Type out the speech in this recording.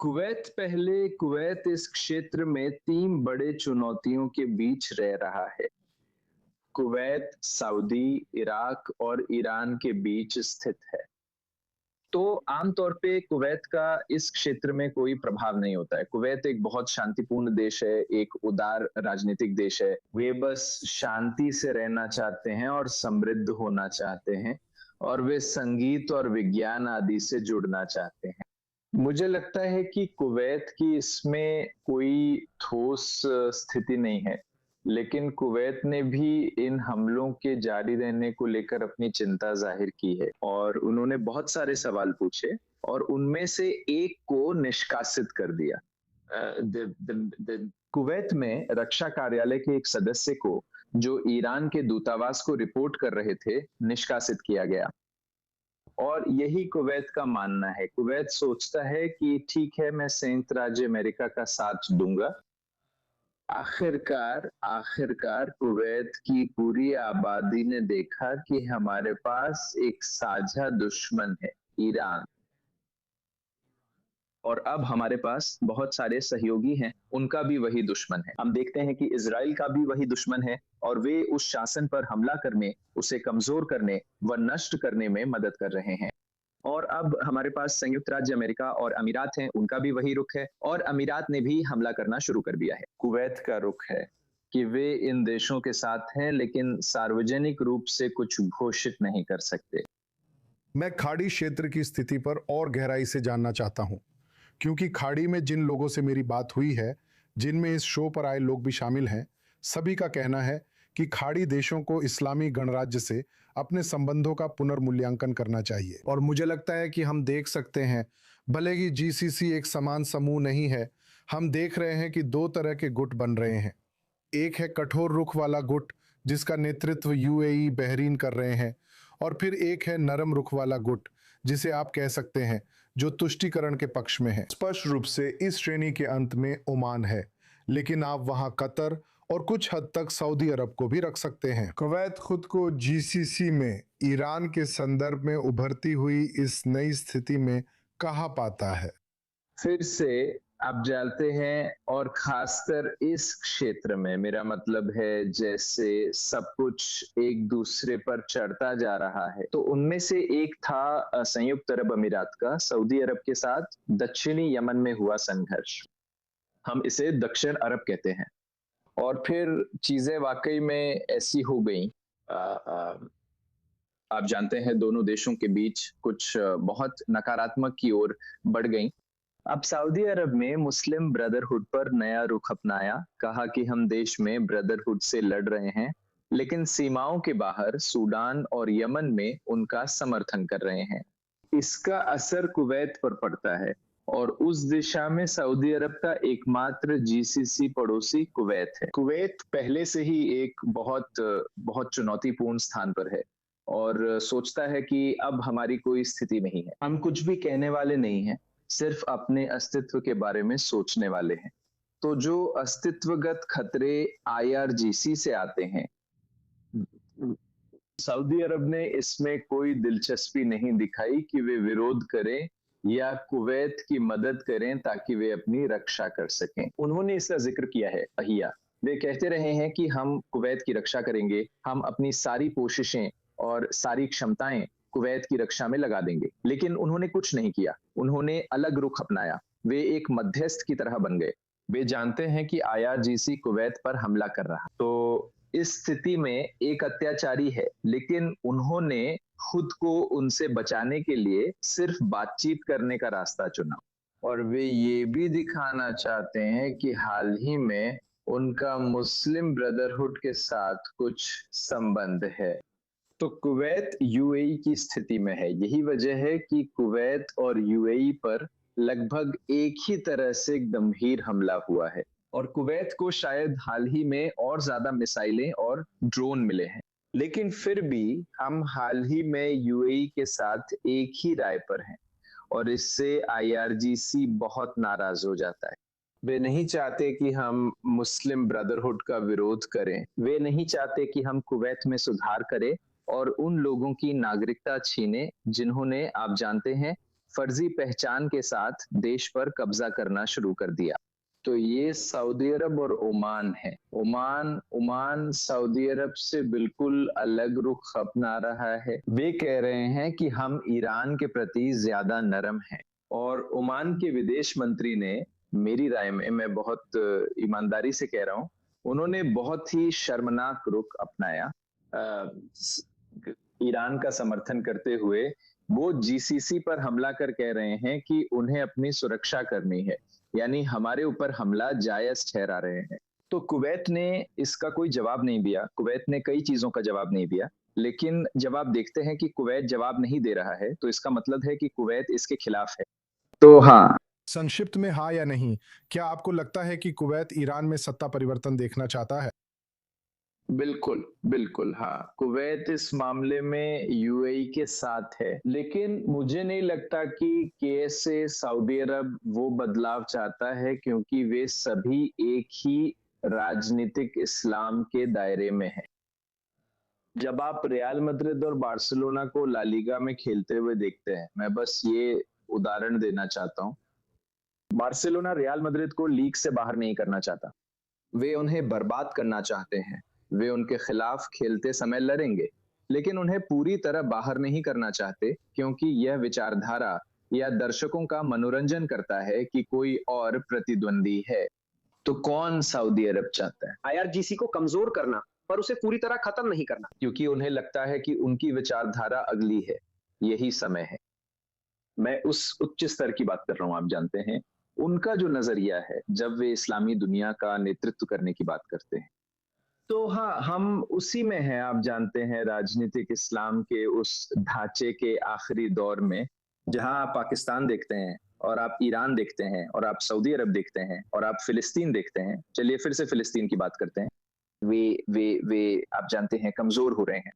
Kuwait पहले Kuwait इस क्षेत्र में तीन बड़े चुनौतियों के बीच रह रहा है। कुवैत सऊदी, इराक और ईरान के बीच स्थित है। तो आमतौर पे कुवैत का इस क्षेत्र में कोई प्रभाव नहीं होता है। कुवैत एक बहुत शांतिपूर्ण देश है, एक उदार राजनीतिक देश है। वे बस शांति से रहना चाहते हैं और समृद्ध होना चाहते हैं, और वे संगीत और विज्ञान आदि से जुड़ना चाहते हैं। मुझे लगता है कि कुवैत की इसमें कोई ठोस स्थिति नहीं है, लेकिन कुवैत ने भी इन हमलों के जारी रहने को लेकर अपनी चिंता जाहिर की है, और उन्होंने बहुत सारे सवाल पूछे और उनमें से एक को निष्कासित कर दिया। कुवैत में रक्षा कार्यालय के एक सदस्य को, जो ईरान के दूतावास को रिपोर्ट कर रहे थे, निष्कासित किया गया। और यही कुवैत का मानना है। कुवैत सोचता है कि ठीक है, मैं संयुक्त राज्य अमेरिका का साथ दूंगा। आखिरकार आखिरकार कुवैत की पूरी आबादी ने देखा कि हमारे पास एक साझा दुश्मन है, ईरान। और अब हमारे पास बहुत सारे सहयोगी हैं, उनका भी वही दुश्मन है। हम देखते हैं कि इजराइल का भी वही दुश्मन है, और वे उस शासन पर हमला करने, उसे कमजोर करने व नष्ट करने में मदद कर रहे हैं। और अब हमारे पास संयुक्त राज्य अमेरिका और अमीरात हैं, उनका भी वही रुख है, और अमीरात ने भी हमला करना शुरू कर दिया है। कुवैत का रुख है कि वे इन देशों के साथ हैं, लेकिन सार्वजनिक रूप से कुछ घोषित नहीं कर सकते। मैं खाड़ी क्षेत्र की स्थिति पर और गहराई से जानना चाहता हूं, क्योंकि खाड़ी में जिन लोगों से मेरी बात हुई है, जिनमें इस शो पर आए लोग भी शामिल हैं, सभी का कहना है कि खाड़ी देशों को इस्लामी गणराज्य से अपने संबंधों का पुनर्मूल्यांकन करना चाहिए। और मुझे लगता है कि हम देख सकते हैं, भले ही जीसीसी एक समान समूह नहीं है, हम देख रहे हैं कि दो तरह के गुट बन रहे हैं। एक है कठोर रुख वाला गुट, जिसका नेतृत्व यूएई, बहरीन कर रहे हैं, और फिर एक है नरम रुख वाला गुट, जिसे आप कह सकते हैं जो तुष्टीकरण के पक्ष में है। स्पष्ट रूप से इस श्रेणी के अंत में ओमान है, लेकिन आप वहां कतर और कुछ हद तक सऊदी अरब को भी रख सकते हैं। कुवैत खुद को जीसीसी में ईरान के संदर्भ में उभरती हुई इस नई स्थिति में कहाँ पाता है? फिर से आप जानते हैं, और खासकर इस क्षेत्र में, मेरा मतलब है जैसे सब कुछ एक दूसरे पर चढ़ता जा रहा है। तो उनमें से एक था संयुक्त अरब अमीरात का सऊदी अरब के साथ दक्षिणी यमन में हुआ संघर्ष। हम इसे दक्षिण अरब कहते हैं। और फिर चीजें वाकई में ऐसी हो गई। आप जानते हैं, दोनों देशों के बीच कुछ बहुत नकारात्मक की ओर बढ़ गई। अब सऊदी अरब में मुस्लिम ब्रदरहुड पर नया रुख अपनाया, कहा कि हम देश में ब्रदरहुड से लड़ रहे हैं, लेकिन सीमाओं के बाहर सूडान और यमन में उनका समर्थन कर रहे हैं। इसका असर कुवैत पर पड़ता है, और उस दिशा में सऊदी अरब का एकमात्र जीसीसी पड़ोसी कुवैत है। कुवैत पहले से ही एक बहुत बहुत चुनौतीपूर्ण स्थान पर है, और सोचता है कि अब हमारी कोई स्थिति नहीं है, हम कुछ भी कहने वाले नहीं हैं, सिर्फ अपने अस्तित्व के बारे में सोचने वाले हैं। तो जो अस्तित्वगत खतरे आईआरजीसी से आते हैं, सऊदी अरब ने इसमें कोई दिलचस्पी नहीं दिखाई कि वे विरोध करें या कुवैत की मदद करें ताकि वे अपनी रक्षा कर सकें। उन्होंने इसका जिक्र किया है अहिया। वे कहते रहे हैं कि हम कुवैत की रक्षा करेंगे, हम अपनी सारी कोशिशें और सारी क्षमताएं कुवैत की रक्षा में लगा देंगे, लेकिन उन्होंने कुछ नहीं किया। उन्होंने अलग रुख अपनाया। वे एक मध्यस्थ की तरह बन गए। वे जानते हैं कि आईआरजीसी कुवैत पर हमला कर रहा, तो इस स्थिति में एक अत्याचारी है, लेकिन उन्होंने खुद को उनसे बचाने के लिए सिर्फ बातचीत करने का रास्ता चुना। और वे ये भी दिखाना चाहते हैं कि हाल ही में उनका मुस्लिम ब्रदरहुड के साथ कुछ संबंध है। तो कुवैत यूएई की स्थिति में है। यही वजह है कि कुवैत और यूएई पर लगभग एक ही तरह से गंभीर हमला हुआ है, और कुवैत को शायद हाल ही में और ज्यादा मिसाइलें और ड्रोन मिले हैं। लेकिन फिर भी हम हाल ही में यूएई के साथ एक ही राय पर हैं, और इससे आईआरजीसी बहुत नाराज हो जाता है। वे नहीं चाहते कि हम मुस्लिम ब्रदरहुड का विरोध करें। वे नहीं चाहते कि हम कुवैत में सुधार करें और उन लोगों की नागरिकता छीने जिन्होंने, आप जानते हैं, फर्जी पहचान के साथ देश पर कब्जा करना शुरू कर दिया। तो ये सऊदी अरब और ओमान है। ओमान ओमान सऊदी अरब से बिल्कुल अलग रुख अपना रहा है। वे कह रहे हैं कि हम ईरान के प्रति ज्यादा नरम हैं, और ओमान के विदेश मंत्री ने, मेरी राय में, मैं बहुत ईमानदारी से कह रहा हूं, उन्होंने बहुत ही शर्मनाक रुख अपनाया। ईरान का समर्थन करते हुए वो जीसीसी पर हमला कर कह रहे हैं कि उन्हें अपनी सुरक्षा करनी है, यानी हमारे ऊपर हमला जायज ठहरा रहे हैं। तो कुवैत ने इसका कोई जवाब नहीं दिया। कुवैत ने कई चीजों का जवाब नहीं दिया, लेकिन जब आप देखते हैं कि कुवैत जवाब नहीं दे रहा है तो इसका मतलब है कि कुवैत इसके खिलाफ है। तो हाँ, संक्षिप्त में हाँ या नहीं, क्या आपको लगता है कि कुवैत ईरान में सत्ता परिवर्तन देखना चाहता है? बिल्कुल बिल्कुल, हाँ, कुवैत इस मामले में यूएई के साथ है, लेकिन मुझे नहीं लगता कि कैसे सऊदी अरब वो बदलाव चाहता है, क्योंकि वे सभी एक ही राजनीतिक इस्लाम के दायरे में हैं। जब आप रियल मैड्रिड और बार्सिलोना को ला लीगा में खेलते हुए देखते हैं, मैं बस ये उदाहरण देना चाहता हूँ, बार्सिलोना रियल मैड्रिड को लीग से बाहर नहीं करना चाहता, वे उन्हें बर्बाद करना चाहते हैं। वे उनके खिलाफ खेलते समय लड़ेंगे, लेकिन उन्हें पूरी तरह बाहर नहीं करना चाहते, क्योंकि यह विचारधारा या दर्शकों का मनोरंजन करता है कि कोई और प्रतिद्वंदी है। तो कौन सऊदी अरब चाहता है? आईआरजीसी को कमजोर करना, पर उसे पूरी तरह खत्म नहीं करना। क्योंकि उन्हें लगता है कि उनकी विचारधारा अगली है, यही समय है। मैं उस उच्च स्तर की बात कर रहा हूं, आप जानते हैं। उनका जो नजरिया है जब वे इस्लामी दुनिया का नेतृत्व करने की बात करते हैं, तो हाँ, हम उसी में हैं, आप जानते हैं, राजनीतिक इस्लाम के उस ढांचे के आखिरी दौर में, जहां आप पाकिस्तान देखते हैं और आप ईरान देखते हैं और आप सऊदी अरब देखते हैं और आप फिलिस्तीन देखते हैं। चलिए फिर से फिलिस्तीन की बात करते हैं। वे आप जानते हैं कमजोर हो रहे हैं।